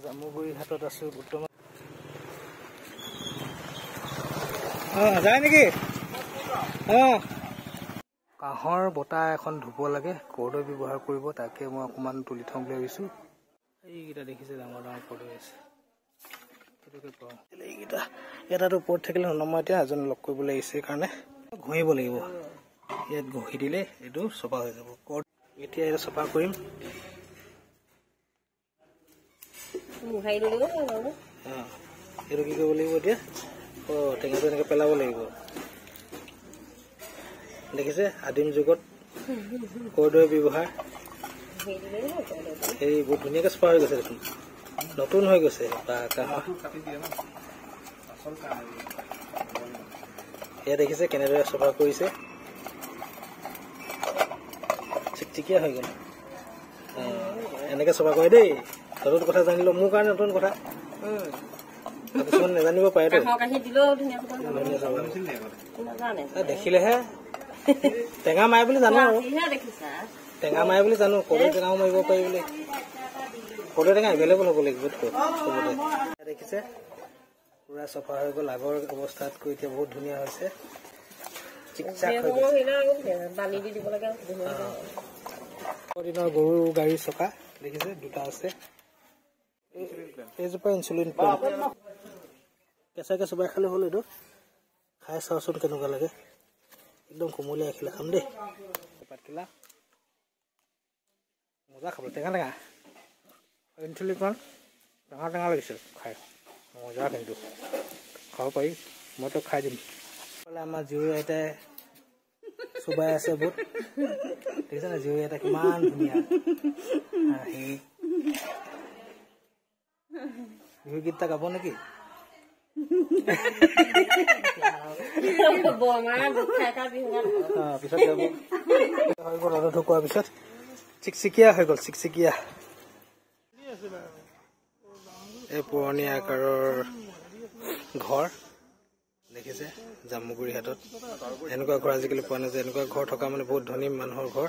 জামুগুৰি হাতত আছো বৰ্তমান। যায় নেকি? কাঁহৰ বঁটা এখন ধুব লাগে, কৰ্দৈ ব্যৱহাৰ কৰিব, তাকে মই অকণমান তুলি থম বুলি ভাবিছোঁ। এইকেইটা দেখিছে ডাঙৰ ডাঙৰ কৰ্দৈ আছে, সেইটোকে পাওঁ। এইকেইটা এটাতো ওপৰত থাকিলে ননমা, এতিয়া এজন লগ কৰিবলৈ আহিছে কাৰণে ঘঁহিব লাগিব। ইয়াত ঘঁহি দিলে এইটো চফা হৈ যাব। এতিয়া এইটো চফা কৰিম। এইটো কি কৰিব লাগিব এতিয়া? টেঙাটো এনেকৈ পেলাব লাগিব। দেখিছে আদিম যুগত কৰ্দৈ ব্যৱহাৰ, সেই বহুত ধুনীয়াকৈ চফা হৈ গৈছে দেখোন, নতুন হৈ গৈছে। এয়া দেখিছে কেনেদৰে চফা কৰিছে, চিকচিকীয়া হৈ গ'ল। এনেকৈ চফা কৰে দেই। নতুন কথা জানিলো, মোৰ কাৰণে নতুন কথা, কিছুমান নাজানিব পাৰেতো। দেখিলেহে টেঙা মাৰে বুলি জানো, আৰু টেঙা মাৰে বুলি জানো, কৰ্দৈ টেঙাও মাৰিব পাৰি বুলি। কৰ্দৈ টেঙা এভেইলেবল হ'ব লাগিব চবতে। দেখিছে পুৰা চফা হৈ গ'ল, আগৰ অৱস্থাতকৈ এতিয়া বহুত ধুনীয়া হৈছে, চিকচাক হৈ গ'ল। দিনৰ গৰু গাড়ীৰ চকা দেখিছে, দুটা আছে। এইজোপা ইনচুলিন প্লাণ্ট, কেঁচাকৈ চবাই খালে হ'ল। এইটো খাই চাওঁচোন কেনেকুৱা লাগে, একদম কোমলীয়া এখিলা খাম দেই। পাতকিলা মজা খাব, টেঙা টেঙা ইনচুলিন প্লাণ্ট, টেঙা টেঙা লাগিছে খাই, মজা। কিন্তু খাব পাৰি, মইতো খাই দিম। আমাৰ জীয়ৰী আইতাই চোবাই আছে বহুত, দেখিছে না জীয়ৰী আইতা কিমান ধুনীয়া। বিহু গীত এটা গাব নেকি? পিছত গাব। হৈ গ'ল ৰ'দত শুকোৱাৰ পিছত চিকচিকীয়া হৈ গ'ল, চিকচিকীয়া। এই পুৰণি আকাৰৰ ঘৰ দেখিছে জামুগুৰি হাটত। এনেকুৱা ঘৰ আজিকালি পোৱা নাযায়, এনেকুৱা ঘৰ থকা মানে বহুত ধনী মানুহৰ ঘৰ।